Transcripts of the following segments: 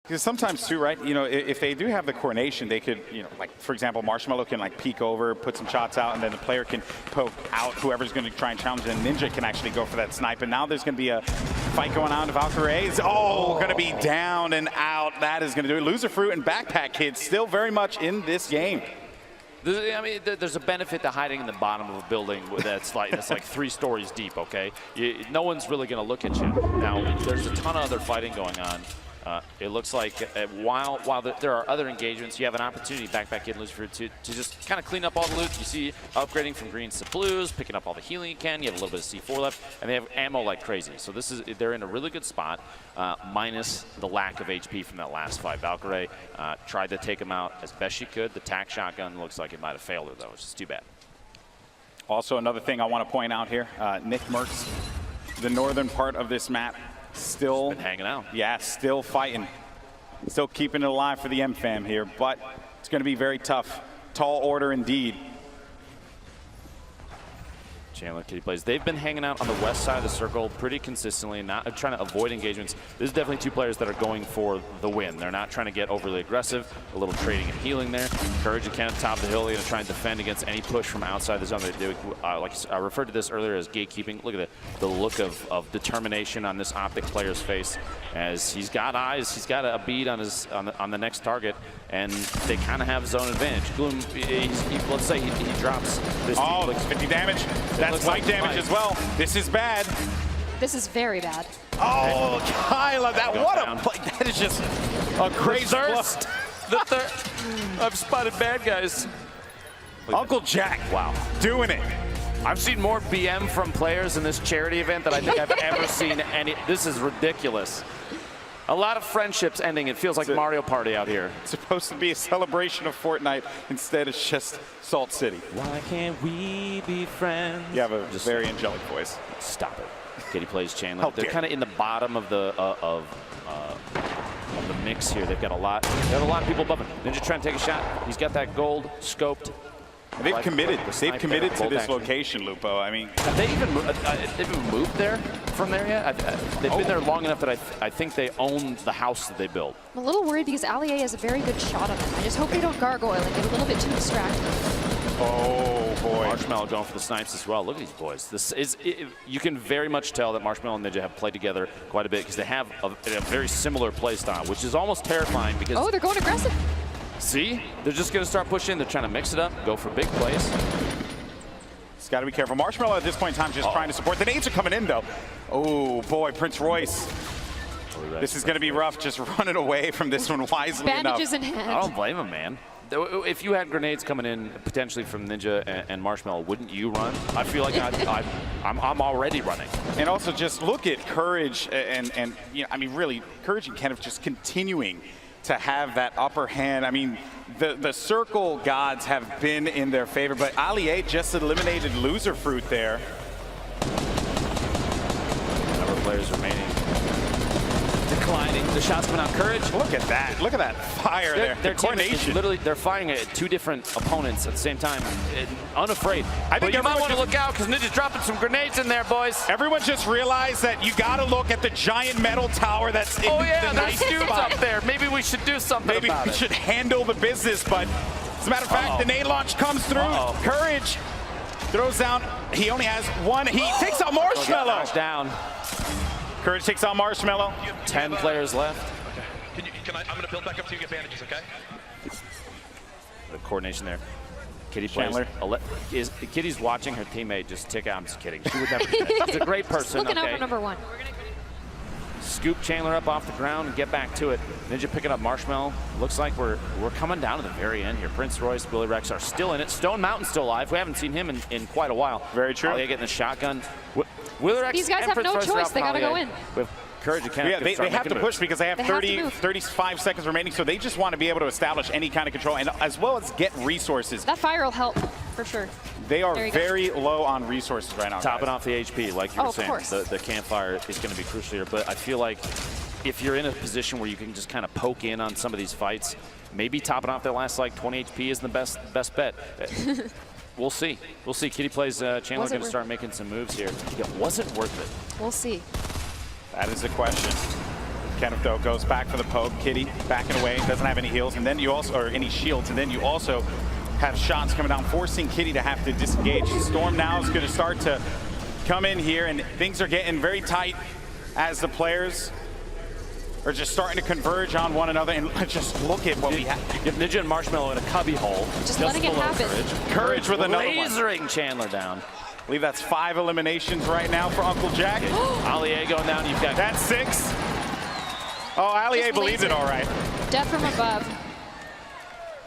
Because sometimes too, right? You know, if they do have the coordination, they could, you know, like for example, Marshmello can like peek over, put some shots out, and then the player can poke out whoever's going to try and challenge, and Ninja can actually go for that snipe. And now there's going to be a fight going on. Valkyrie is going to be down and out. That is going to do it. Loser Fruit and Backpack Kid still very much in this game. I mean, there's a benefit to hiding in the bottom of a building that's like 3 stories deep. Okay, no one's really going to look at you. Now, there's a ton of other fighting going on. It looks like while there are other engagements, you have an opportunity, Backpack Kid and Loser Fruit, to just kind of clean up all the loot. You see upgrading from greens to blues, picking up all the healing you can. You have a little bit of C4 left, and they have ammo like crazy. So they're in a really good spot, minus the lack of HP from that last fight. Valkyrie tried to take him out as best she could. The tac shotgun looks like it might have failed her, though, which is too bad. Also, another thing I want to point out here, Nick Merckx, the northern part of this map, still been hanging out. Yeah, still fighting. Still keeping it alive for the M-Fam here, but it's going to be very tough. Tall order indeed. Chandler, Kitty Plays. They've been hanging out on the west side of the circle pretty consistently, not trying to avoid engagements. This is definitely 2 players that are going for the win. They're not trying to get overly aggressive. A little trading and healing there. Courage and Kenneth top of the hill. They're going to try and defend against any push from outside the zone. They do, like I referred to this earlier as gatekeeping. Look at the look of determination on this Optic player's face, as he's got eyes. He's got a bead on on the next target, and they kind of have zone advantage. Gloom, let's say he drops this. Oh, 50 damage. That's white damage as well. This is bad. This is very bad. Oh, Kyla, what a play. That is just a crazy thirst. The thirst. I've spotted bad guys. Uncle Jack, wow, doing it. I've seen more BM from players in this charity event than I think I've ever seen any. This is ridiculous. A lot of friendships ending. It feels like Mario Party out here. It's supposed to be a celebration of Fortnite. Instead, it's just Salt City. Why can't we be friends? You have a very angelic voice. Stop it. Kitty Plays Chandler. They're kind of in the bottom of the mix here. They've got a lot. They have a lot of people above him. Ninja trying to take a shot. He's got that gold scoped. They've committed. They've committed to this location, Lupo. I mean, have they even moved there from there yet? They've been there long enough that I think they own the house that they built. I'm a little worried because Allier has a very good shot on them. I just hope they don't gargoyle and get a little bit too distracted. Oh boy! Marshmello going for the snipes as well. Look at these boys. You can very much tell that Marshmello and Ninja have played together quite a bit because they have a very similar play style, which is almost terrifying because. Oh, they're going aggressive. See? They're just going to start pushing. They're trying to mix it up, go for big plays. It's got to be careful. Marshmello at this point in time just trying to support. The nades are coming in, though. Oh, boy, Prince Royce. This is going to be rough, just running away from this one wisely Bandages enough. in hand. I don't blame him, man. If you had grenades coming in potentially from Ninja and Marshmello, wouldn't you run? I feel like I'm already running. And also just look at Courage and you know, I mean, really, Courage and Kenneth just continuing to have that upper hand. I mean, the circle gods have been in their favor, but Allier just eliminated Loser Fruit there. Number of players remaining. Declining. The shots coming out. Courage. Look at that. Look at that fire there. Their coordination. Literally, they're firing at 2 different opponents at the same time. Unafraid. I think you might want to look out because Ninja's dropping some grenades in there, boys. Everyone just realized that you got to look at the giant metal tower that's in the nice dudes up there. Maybe we should do something Maybe about we should handle the business, but as a matter of fact, the nade launch comes through. Courage throws down. He only has one. He takes out Marshmello. Down. Courage takes out Marshmello. 10 players left. Okay. I'm going to build back up so you get bandages, okay? The coordination there. Kitty Chandler. Kitty's watching her teammate just tick out. I'm just kidding. She would never do that. She's a great person. Looking out for number 1. Scoop Chandler up off the ground and get back to it. Ninja picking up Marshmello. Looks like we're coming down to the very end here. Prince Royce, Willie Rex are still in it. Stone Mountain's still alive. We haven't seen him in quite a while. Very true. Allier getting the shotgun. Willie Rex. These guys have no choice. They got to go in. With Courage and Kenneth. Yeah, they have to push because they have 35 seconds remaining, so they just want to be able to establish any kind of control and as well as get resources. That fire will help, for sure. They are very low on resources right now. Topping off the HP, like you were saying. Of course. The campfire is going to be crucial here, but I feel like if you're in a position where you can just kind of poke in on some of these fights, maybe topping off their last like 20 HP is the best bet. We'll see. We'll see. Kitty Plays Chandler going to start making some moves here. Was it worth it? We'll see. That is the question. Kenneth, though, goes back for the poke. Kitty backing away, doesn't have any heals, and then you also, or any shields, and then you also have shots coming down, forcing Kitty to have to disengage. Storm now is going to start to come in here, and things are getting very tight as the players are just starting to converge on one another. And just look at what we have. You have Ninja and Marshmallow in a cubby hole. Just letting it happen. Courage with another one. Lasering Chandler down. I believe that's 5 eliminations right now for Uncle Jack. Ali going down. You've got That's 6. Oh, Ali believes it all right. Death from above.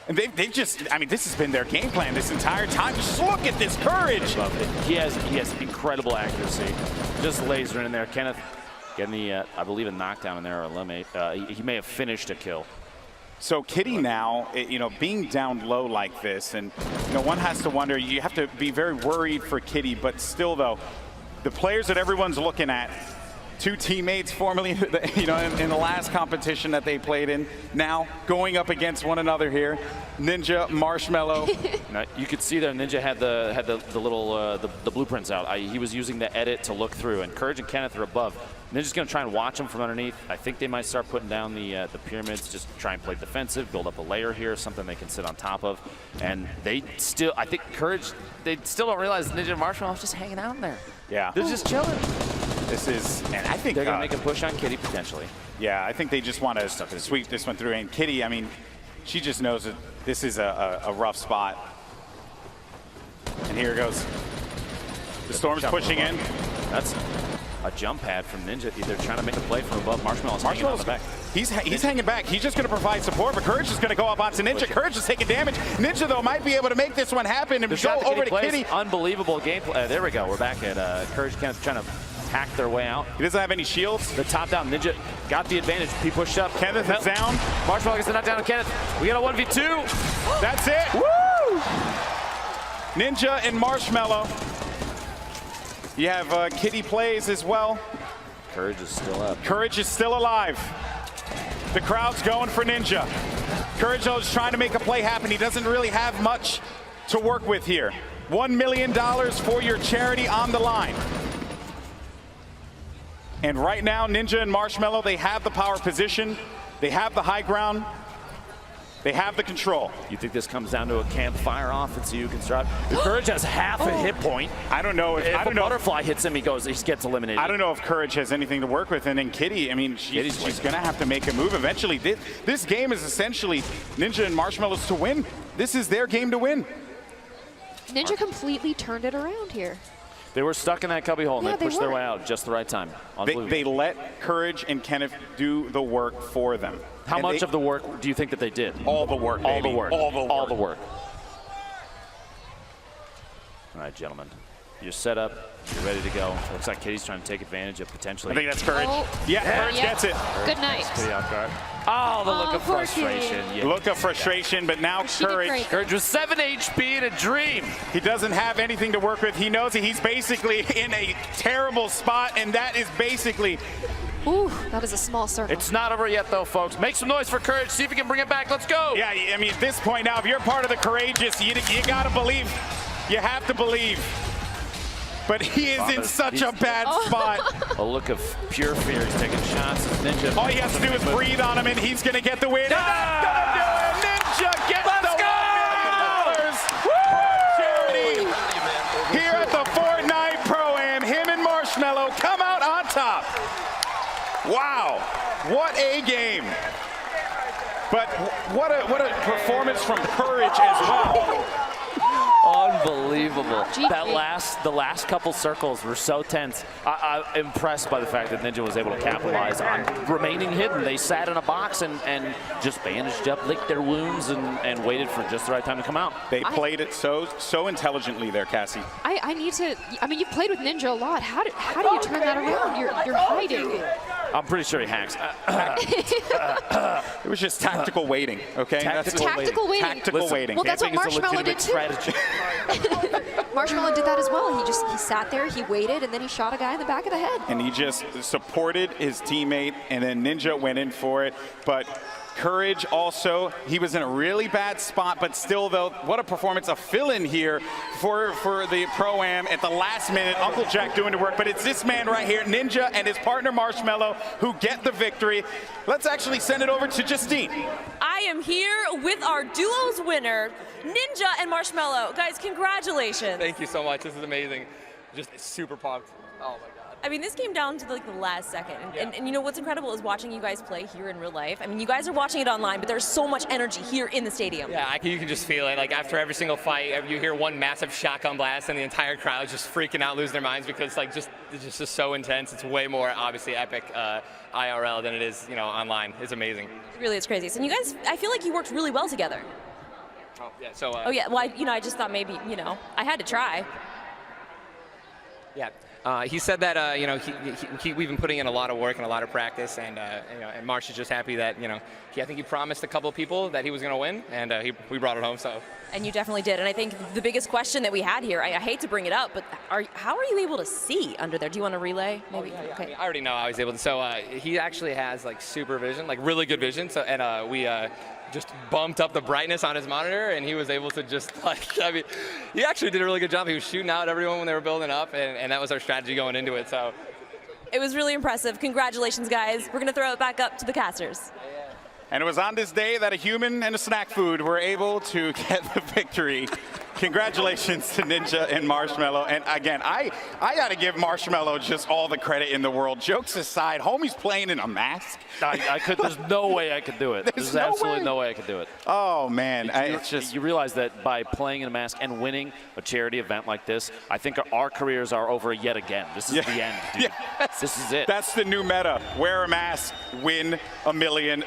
And they've just, I mean, this has been their game plan this entire time. Just look at this courage. He has incredible accuracy. Just lasering in there. Kenneth getting the, I believe, a knockdown in there or eliminate. He may have finished a kill. So Kitty now, you know, being down low like this, and you know, one has to wonder. You have to be very worried for Kitty, but still, though, the players that everyone's looking at. 2 teammates formerly, you know, in the last competition that they played in, now going up against one another here. Ninja, Marshmallow. Now, you could see there, Ninja had the little the blueprints out. He was using the edit to look through, and Courage and Kenneth are above. Ninja's going to try and watch them from underneath. I think they might start putting down the pyramids, just try and play defensive, build up a layer here, something they can sit on top of. And they still, I think Courage, they still don't realize Ninja and Marshmallow is just hanging out in there. Yeah. They're just chilling. This is, and I think they're going to make a push on Kitty potentially. Yeah, I think they just want to sweep this one through. And Kitty, I mean, she just knows that this is a rough spot. And here it goes. The Storm's pushing in. That's a jump pad from Ninja. They're trying to make a play from above. Marshmallow's hanging on the back. He's hanging back. He's just going to provide support, but Courage is going to go up onto Ninja. Courage is taking damage. Ninja, though, might be able to make this one happen and go over to Kitty. Unbelievable gameplay. There we go. We're back at Courage Kenneth trying to hack their way out. He doesn't have any shields. The top down. Ninja got the advantage. He pushed up. Kenneth is down. Marshmallow gets the knockdown on Kenneth. We got a 1v2. That's it. Woo! Ninja and Marshmallow. You have Kitty plays as well. Courage is still up. Courage is still alive. The crowd's going for Ninja. Courage is trying to make a play happen. He doesn't really have much to work with here. $1 million for your charity on the line. And right now, Ninja and Marshmallow, they have the power position. They have the high ground. They have the control. You think this comes down to a campfire offense you can start? Courage has half a hit point. I don't know if a butterfly hits him, he gets eliminated. I don't know if Courage has anything to work with. And then Kitty, I mean, she's going to have to make a move eventually. This game is essentially Ninja and Marshmallow's to win. This is their game to win. Ninja completely turned it around here. They were stuck in that cubby hole, and Yeah, they pushed they their were. way out just the right time. They let Courage and Kenneth do the work for them. How much of the work do you think that they did? All the work, All baby. the work. All the work. All the work. All right, gentlemen. You're set up. You're ready to go. Looks like Kitty's trying to take advantage of potentially. I think that's Courage. Oh. Yeah, Courage Yeah. gets it. Good night. Kitty off guard. Oh, the look of poor frustration. Kitty. Yeah. Look of frustration, but now She did Courage. great. Courage with 7 HP and a dream. He doesn't have anything to work with. He knows that he's basically in a terrible spot, and that is basically. Ooh, that is a small circle. It's not over yet, though, folks. Make some noise for Courage. See if we can bring it back. Let's go. Yeah, I mean, at this point now, if you're part of the courageous, you got to believe. You have to believe. But he is in such a bad spot. A look of pure fear. He's taking shots. Ninja. All he has to do is breathe on him, and he's going to get the win. And that's going to do it. Ninja gets Let's the go! $1 million charity. Here at the Fortnite Pro-Am, him and Marshmallow come out on top. Wow, what a game. But what a performance from Courage as well. Unbelievable. GG. The last couple circles were so tense. I'm impressed by the fact that Ninja was able to capitalize on remaining hidden. They sat in a box and just bandaged up, licked their wounds, and waited for just the right time to come out. They played it so intelligently there, Cassie. I need to. I mean, you've played with Ninja a lot. How do you turn that around? You're hiding. I'm pretty sure he hacks. It was just tactical waiting, okay? Tactical waiting. Tactical waiting. Well, that's what Camping is a Marshmallow did legitimate too. strategy. Marshmallow did that as well. He sat there, he waited, and then he shot a guy in the back of the head. And he just supported his teammate, and then Ninja went in for it. But Courage also, he was in a really bad spot, but still though, what a performance, a fill-in here for the Pro-Am at the last minute. Uncle Jack doing the work, but it's this man right here, Ninja and his partner Marshmello, who get the victory. Let's actually send it over to Justine. I am here with our duos winner, Ninja and Marshmello. Guys, congratulations. Thank you so much. This is amazing. Just super pumped. Oh my God. I mean, this came down to like the last second. And you know what's incredible is watching you guys play here in real life. I mean, you guys are watching it online, but there's so much energy here in the stadium. Yeah, you can just feel it. Like after every single fight, you hear one massive shotgun blast and the entire crowd's just freaking out, losing their minds because like it's just so intense. It's way more obviously epic IRL than it is, online. It's amazing. Really, it's crazy. So you guys, I feel like you worked really well together. Oh yeah. So. Oh yeah. Well, I just thought maybe I had to try. Yeah. He said that we've been putting in a lot of work and a lot of practice, and and Marsh is just happy that I think he promised a couple of people that he was going to win, and we brought it home. So. And you definitely did. And I think the biggest question that we had here, I hate to bring it up, but how are you able to see under there? Do you want to relay? Maybe. Oh, yeah. Okay. I mean, I already know how he's able to. So he actually has like super vision, like really good vision. So and we. Just bumped up the brightness on his monitor, and he was able to just he actually did a really good job. He was shooting out everyone when they were building up, and that was our strategy going into it. So it was really impressive. Congratulations, guys. We're gonna throw it back up to the casters. And it was on this day that a human and a snack food were able to get the victory. Congratulations to Ninja and Marshmello. And again, I got to give Marshmello just all the credit in the world. Jokes aside, homie's playing in a mask. There's no way I could do it. There's absolutely no way I could do it. Oh, man. It's just... You realize that by playing in a mask and winning a charity event like this, I think our careers are over yet again. This is the end, dude. Yes. This is it. That's the new meta. Wear a mask, win $1 million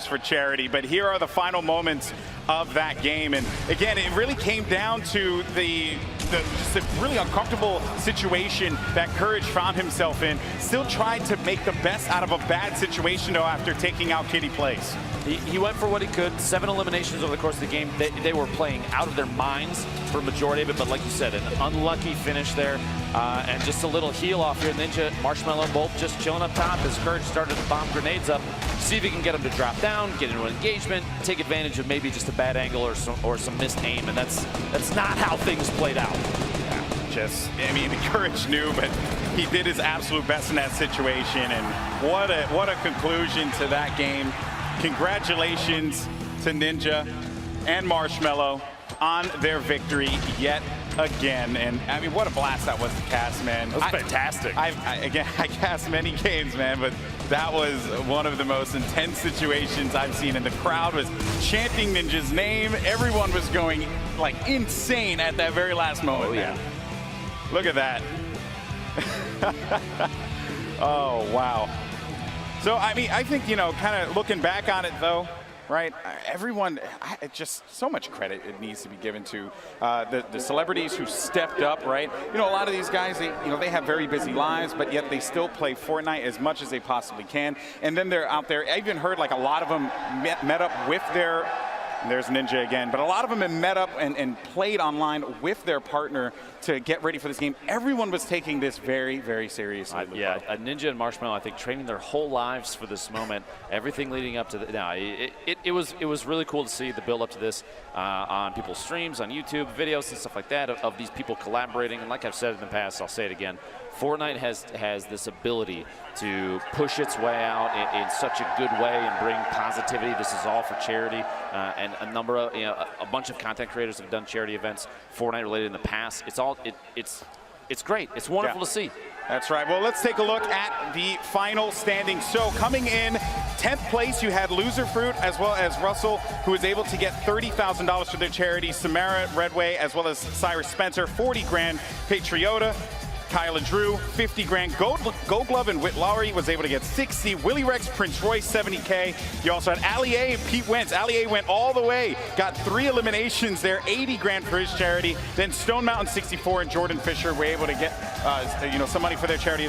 for charity. But here are the final moments of that game. And again, it really came down to just a really uncomfortable situation that Courage found himself in. Still tried to make the best out of a bad situation, though, after taking out Kitty Place. He went for what he could. 7 eliminations over the course of the game. They were playing out of their minds for a majority of it, but like you said, an unlucky finish there. And just a little heel off here. Ninja, Marshmello both just chilling up top as Courage started to bomb grenades up. See if he can get him to drop down, get into an engagement, take advantage of maybe just a bad angle or some missed aim, and that's not how things played out. I mean, Courage knew, but he did his absolute best in that situation, and what a conclusion to that game. Congratulations to Ninja and Marshmello on their victory yet again. And I mean, what a blast that was to cast, man. That was fantastic. I cast many games, man, but that was one of the most intense situations I've seen. And the crowd was chanting Ninja's name. Everyone was going like insane at that very last moment. Oh, yeah. Man. Look at that. Oh, wow. So, I mean, I think, kind of looking back on it, though, right, everyone, just so much credit it needs to be given to the celebrities who stepped up, right? A lot of these guys, they have very busy lives, but yet they still play Fortnite as much as they possibly can. And then they're out there. I even heard, like, a lot of them met up with their... There's Ninja again, but a lot of them have met up and played online with their partner to get ready for this game. Everyone was taking this very, very seriously. Ninja and Marshmello, I think, training their whole lives for this moment. Everything leading up to it was really cool to see the build up to this on people's streams, on YouTube, videos and stuff like that of these people collaborating. And like I've said in the past, I'll say it again. Fortnite has this ability to push its way out in such a good way and bring positivity. This is all for charity, and a number of a bunch of content creators have done charity events Fortnite related in the past. It's great. It's wonderful to see. That's right. Well, let's take a look at the final standings. So coming in 10th place, you had Loser Fruit as well as Russell, who was able to get $30,000 for their charity. Samara Redway as well as Cyrus Spencer, 40 grand. Patriota, Kyla Drew, 50 grand. Gold Glove and Whit Lowry was able to get 60. Willie Rex, Prince Royce, 70K. You also had Ali A and Pete Wentz. Ali A went all the way, got 3 eliminations there, 80 grand for his charity. Then Stone Mountain, 64, and Jordan Fisher were able to get some money for their charity as well.